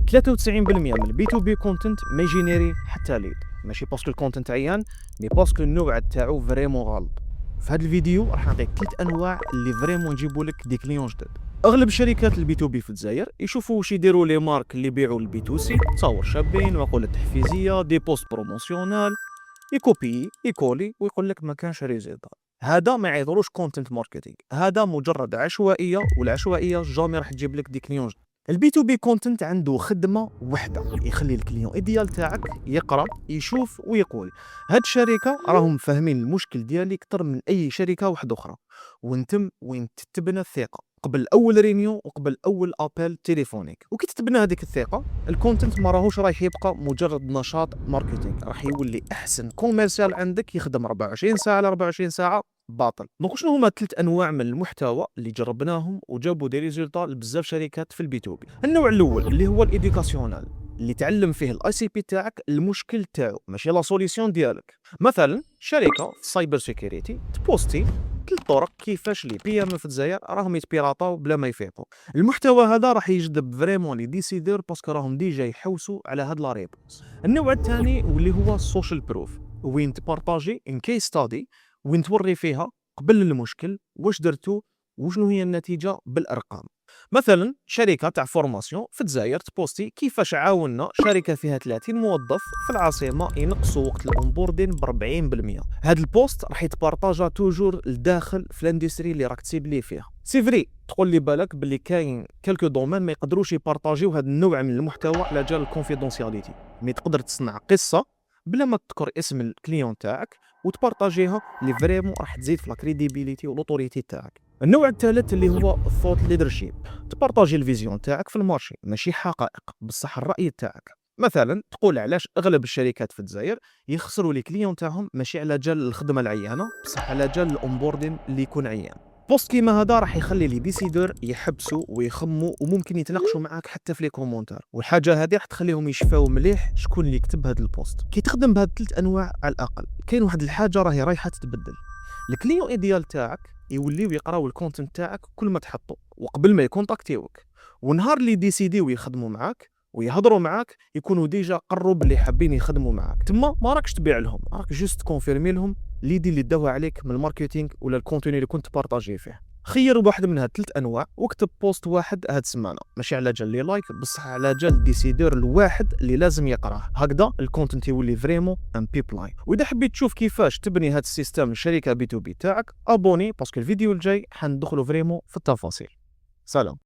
93% من البي تو بي كونتنت ما يجينيري حتى ليد، ماشي باسكو الكونتنت عيان، مي باسكو النوع تاعو فريمون غلط. في هذا الفيديو راح نعطيك 3 انواع اللي فريمون يجيبوا لك دي كليون جدد. اغلب الشركات البي تو بي في الجزائر يشوفوا واش يديروا لي مارك اللي يبيعوا البي تو سي، تصاور شابين، مقولات تحفيزيه، دي بوست بروموسيونال، يكوبي يكولي ويقول لك ما كانش ريزلت. هذا ما يعيطولوش كونتنت ماركتينغ، هذا مجرد عشوائيه، والعشوائيه جامي راح تجيب لك دي كليون. البي تو بي كونتنت عنده خدمه وحده يخلي الكليون ايديال تاعك يقرا يشوف ويقول هاد الشركه راهم فاهمين المشكل ديالي اكثر من اي شركه واحده اخرى، وانتم وين تتبنى الثقه قبل اول رينيو وقبل اول ابل تليفونيك. وكي تتبنى هذيك الثقه الكونتنت ما راهوش رايح يبقى مجرد نشاط ماركتينغ، راح يولي احسن كوميرسيال عندك يخدم 24 ساعه على 24 ساعه باطل. دونك شنو هما 3 انواع من المحتوى اللي جربناهم وجابوا دي ريزولطا لبزاف شركات في البي تو بي؟ النوع الاول اللي هو الايديوكاسيونال، اللي تعلم فيه الاي سي بي تاعك المشكل تاعو ماشي لا سوليسيون ديالك. مثلا شركه سايبر سيكيورتي تبوستي 3 طرق كيفاش لي بي ام في الجزائر راهم يتبيراطاو بلا ما يفيقوا. المحتوى هذا راح يجذب فريمون لي ديسيدور باسكو راهم ديجا يحوسوا على هاد لا ريبونس. النوع الثاني واللي هو السوشيال بروف، وين تبارطاجي ان كيس ستادي وين توري فيها قبل المشكل واش درتو وشنو هي النتيجه بالارقام. مثلا شركه تاع فورماسيون في الجزائر تبوستي كيفاش عاوننا شركه فيها 30 موظف في العاصمه ينقصوا وقت الاونبوردين ب 40%. هذا البوست راح يتبارطاجا توجور لداخل في الاندستري اللي راك تسيب لي فيها. سي فري تقول لي بالك باللي كاين كلكو دومين ما يقدروش يبارطاجيو هذا النوع من المحتوى على جال الكونفيدونسياليتي، مي تقدر تصنع قصه بلا ما تذكر اسم الكليون تاعك وتبارطاجيها اللي فريمون راح تزيد في لا كريديبيليتي والاوتوريتي تاعك. النوع الثالث اللي هو الثوت ليدرشيب، تبارطاجي الفيزيون تاعك في المارشي ماشي حقائق بصح الراي تاعك. مثلا تقول علاش اغلب الشركات في الجزائر يخسروا لي كليون تاعهم ماشي على جال الخدمه العيانه بصح على جال الاونبوردين اللي يكون عيان. بوست كيما هذا راح يخلي لي ديسيدور يحبسوا ويخموا وممكن يتناقشوا معاك حتى في لي كومونتير، والحاجه هذه راح تخليهم يشفاو مليح شكون اللي كتب هذا البوست. كي تخدم بهاد 3 انواع على الاقل كاين واحد الحاجه راهي رايحه تتبدل. الكليون ايديال تاعك يوليو يقراو الكونتنت تاعك كل ما تحطه وقبل ما يكونتاكتيوك، ونهار اللي ديسيديو يخدموا معاك ويهضروا معاك يكونوا ديجا قروا باللي حابين يخدموا معاك. تما ما راكش تبيع لهم، راك جوست كونفيرمي لهم ليدي اللي داوها عليك من الماركتينغ ولا الكونتوني اللي كنت بارطاجي فيه. خير بواحد من هاد 3 انواع واكتب بوست واحد هاد السمانه ماشي على جال لي لايك بصح على جال الديسيدور الواحد اللي لازم يقراه. هكذا الكونتنت يولي فريمون ان بيبلاين. واذا حبيت تشوف كيفاش تبني هاد السيستم للشركه بي تو بي تاعك ابوني باسكو الفيديو الجاي حندخلوا فريمون في التفاصيل. سلام.